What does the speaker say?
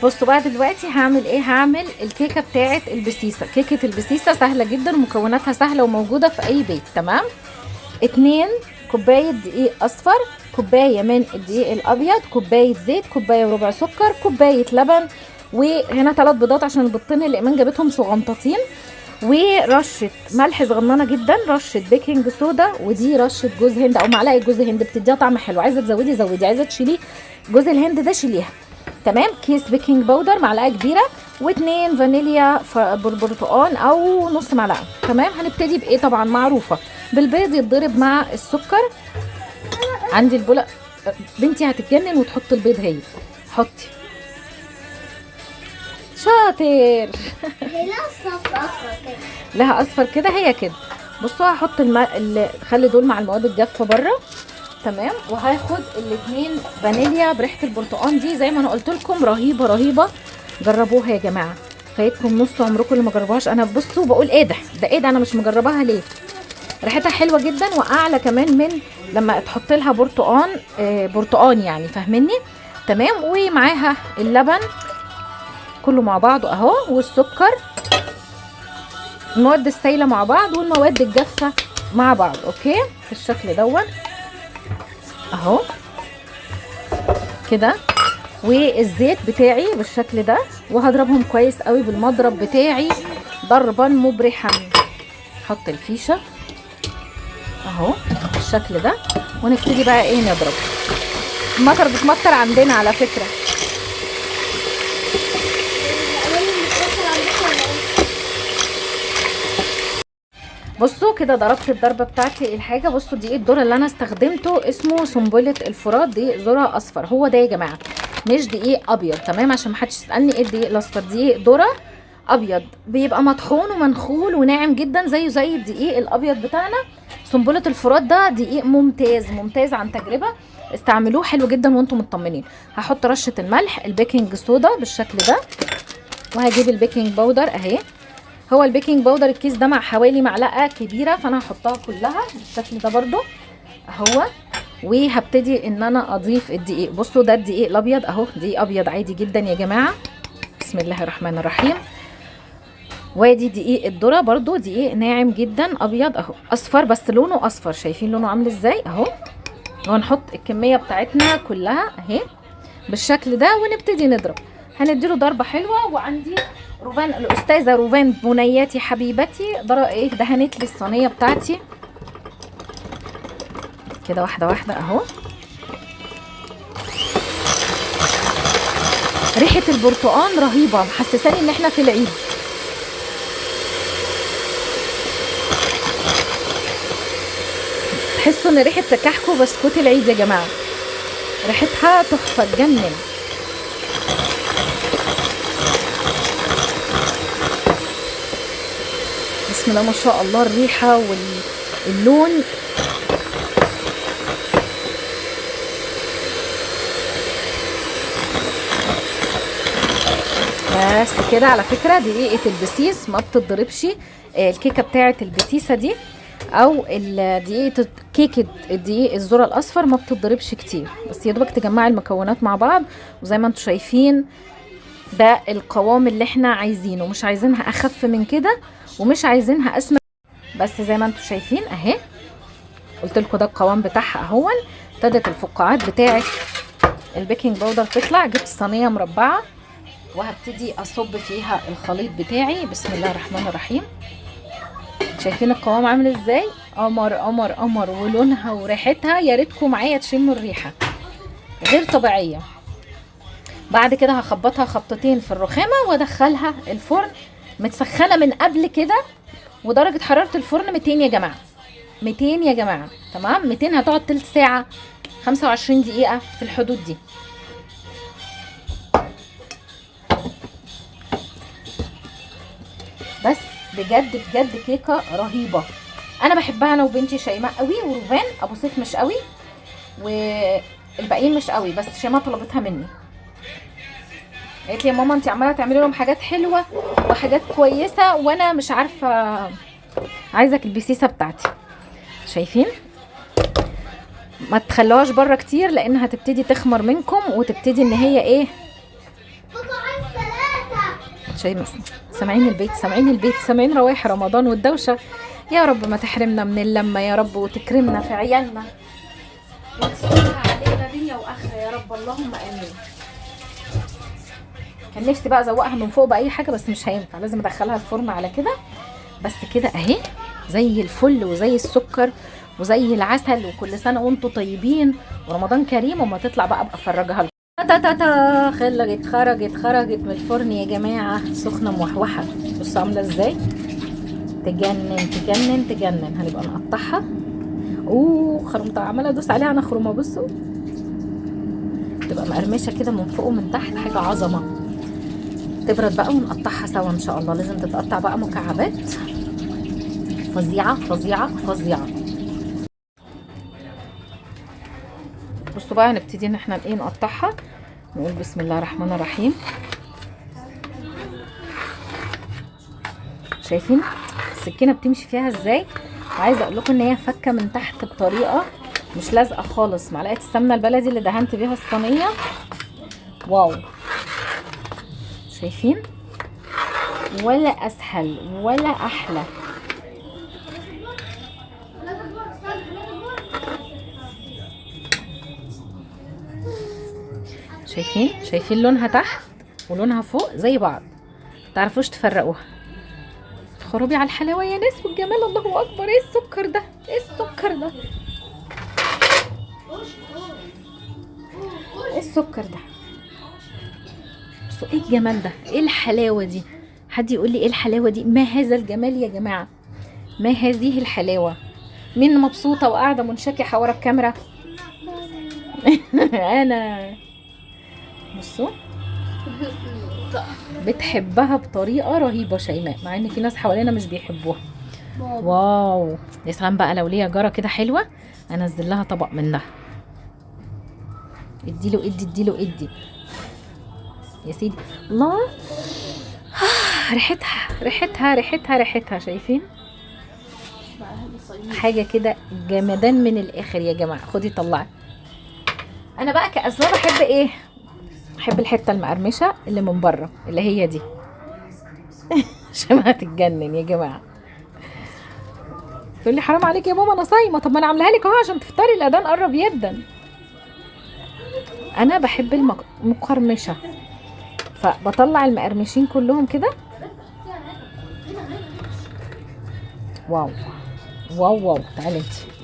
بصوا بقى دلوقتي هعمل ايه. هعمل الكيكه بتاعه البسيسه. كيكه البسيسه سهله جدا ومكوناتها سهله وموجوده في اي بيت. تمام. 2 كوبايه دقيق اصفر، كوبايه من الدقيق الابيض، كوبايه زيت، كوبايه وربع سكر، كوبايه لبن، وهنا 3 بيضات عشان البيضتين اللي ايمان جابتهم صغنطاطين، ورشه ملح صغننه جدا، رشه بيكنج صودا، ودي رشه جوز هند او معلقه جوز هند بتديها طعم حلو. عايزه تزودي زودي، عايزه تشيلي جوز الهند ده شيليها. تمام. كيس بيكنج باودر معلقه كبيره، و2 فانيليا برتقان او نص معلقه. تمام. هنبتدي بايه؟ طبعا معروفه بالبيض يتضرب مع السكر. عندي البوله بنتي هتتجنن وتحط البيض هي. حطي. شاطر. لها صف اصفر كده. لها اصفر كده هي كده. بصوا هحط خلي دول مع المواد الجافه بره. تمام. وهاخد الاتنين فانيليا بريحه البرتقال دي زي ما انا قلت لكم رهيبه رهيبه. جربوها يا جماعه، فايتكم نص عمركم اللي ما جربوهاش. انا بصوا بقول ايه ده ايه ده، انا مش مجرباها ليه؟ ريحتها حلوه جدا واعلى كمان من لما تحط لها برتقان يعني، فاهميني؟ تمام. ومعاها اللبن كله مع بعضه اهو، والسكر، المواد السايله مع بعض والمواد الجافه مع بعض. اوكي بالشكل دون اهو كده. والزيت بتاعي بالشكل ده، وهضربهم كويس قوي بالمضرب بتاعي ضربا مبرحا. احط الفيشه اهو بالشكل ده، ونبتدي بقى ايه نضرب. المطر بتمطر عندنا على فكره. بصوا كده ضربت الضربه بتاعتي الحاجه. بصوا دي الذره اللي انا استخدمته اسمه سنبله الفرات، دي ذره اصفر هو ده يا جماعه، مش دقيق ابيض. تمام. عشان محدش يسالني ايه الدقيق الاصفر، دي ذره ابيض بيبقى مطحون ومنخول وناعم جدا زيه زي الدقيق الابيض بتاعنا. سنبله الفرات ده دقيق ممتاز ممتاز عن تجربه، استعملوه حلو جدا وانتم مطمنين. هحط رشه الملح، البيكنج صودا بالشكل ده، وهجيب البيكنج باودر اهي. هو البيكنج باودر الكيس ده مع حوالي معلقه كبيره، فانا هحطها كلها بالشكل ده برضو اهو. وهبتدي ان انا اضيف الدقيق. بصوا ده الدقيق الابيض اهو، دقيق ابيض عادي جدا يا جماعه. بسم الله الرحمن الرحيم. وادي دقيق الذره برضو دقيق ناعم جدا ابيض اهو، اصفر بس لونه اصفر، شايفين لونه عامل ازاي اهو. وهنحط الكميه بتاعتنا كلها اهي بالشكل ده، ونبتدي نضرب. هنديله ضربه حلوه. وعندي روفان، الاستاذه روفان بنياتي حبيبتي دهنت لي الصينيه بتاعتي كده واحده واحده اهو. ريحه البرتقال رهيبه، محسساني ان احنا في العيد. تحسوا ان ريحه كحك وبسكوت العيد يا جماعه، ريحتها تحفه تجنن. بسم الله ما شاء الله، الريحه واللون. بس كده. على فكره دقيقه البسيس ما بتتضربش. الكيكه بتاعه البسيسه دي او دقيقه كيكه الدقيق الذره الاصفر ما بتتضربش كتير، بس يا دوبك تجمعي المكونات مع بعض. وزي ما انتم شايفين ده القوام اللي احنا عايزينه، مش عايزينها اخف من كده ومش عايزينها اسمر، بس زي ما انتم شايفين اهي. قلت لكم ده القوام بتاعها اهون. ابتدت الفقاعات بتاعه البيكنج باودر تطلع. جبت صينيه مربعه وهبتدي اصب فيها الخليط بتاعي. بسم الله الرحمن الرحيم. شايفين القوام عامل ازاي؟ قمر قمر قمر، ولونها وريحتها يا ريتكم معايا تشموا الريحه، غير طبيعيه. بعد كده هخبطها خبطتين في الرخامه وادخلها الفرن متسخنه من قبل كده، ودرجه حراره الفرن 200 يا جماعه، 200 يا جماعه. تمام. 200 هتقعد تلت ساعه، 25 دقيقه في الحدود دي. بس بجد بجد كيكه رهيبه، انا بحبها انا وبنتي شيماء قوي، وروفان ابو سيف مش قوي، والباقيين مش قوي، بس شيماء طلبتها مني. قالت لي يا ماما انت عماله تعملي لهم حاجات حلوه وحاجات كويسه وانا مش عارفه، عايزه البسيسه بتاعتي. شايفين؟ ما تخلوهاش بره كتير لان هتبتدي تخمر منكم وتبتدي ان هي ايه سامعين البيت، سامعين البيت، سامعين روايح رمضان والدوشه. يا رب ما تحرمنا من اللمه يا رب، وتكرمنا في عيالنا وتسترها علينا دنيا واخره يا رب، اللهم امين. كان نفسي بقى ازوقها من فوق باي حاجه بس مش هينفع، لازم ادخلها الفرن على كده. بس كده اهي زي الفل وزي السكر وزي العسل، وكل سنه وانتم طيبين ورمضان كريم. وما تطلع بقى ابقى افرجها لكم. خرجت من الفرن يا جماعه، سخنه موحوحه. بصوا عامله ازاي، تجنن. هنبقى نقطعها. خرمطه، عماله ادوس عليها انا خرمه. بصوا تبقى مقرمشه كده من فوق ومن تحت، حاجه عظمه. تبرد بقى ونقطعها سوا ان شاء الله. لازم تتقطع بقى مكعبات فظيعه. بصوا بقى هنبتدي ان احنا نقطعها. نقول بسم الله الرحمن الرحيم. شايفين السكينه بتمشي فيها ازاي؟ وعايزه اقول لكم ان هي فكه من تحت بطريقه مش لازقه خالص. معلقه السمنه البلدي اللي دهنت بيها الصينيه، واو، شايفين؟ ولا اسهل ولا احلى. شايفين لونها تحت ولونها فوق زي بعض، متعرفوش تفرقوها. خرابي على الحلاوه يا ناس والجمال، الله اكبر. ايه السكر ده، ايه السكر ده، بصوا ايه الجمال ده، ايه الحلاوه دي. حد يقول لي ايه الحلاوه دي؟ ما هذا الجمال يا جماعه، ما هذه الحلاوه. مين مبسوطه وقاعده منشكحه ورا الكاميرا؟ انا. بصوا بتحبها بطريقه رهيبه شيماء، مع ان في ناس حوالينا مش بيحبوها. واو يا سلام بقى، لو ليا جاره كده حلوه انزل لها طبق من ده. اديله يا سيدي. الله، ريحتها شايفين؟ حاجه كده جمدان من الاخر يا جماعه. خدي طلعي. انا بقى كأسماء بحب ايه؟ بحب الحته المقرمشه اللي من بره، اللي هي دي. عشان هتتجنن يا جماعه. تقول لي حرام عليك يا ماما انا صايمه. طب ما انا عاملاها لك اهو عشان تفطري، الاذان قرب يبدا. انا بحب المقرمشه، فبطلع المقرمشين كلهم كده. واو، تعالي انتي.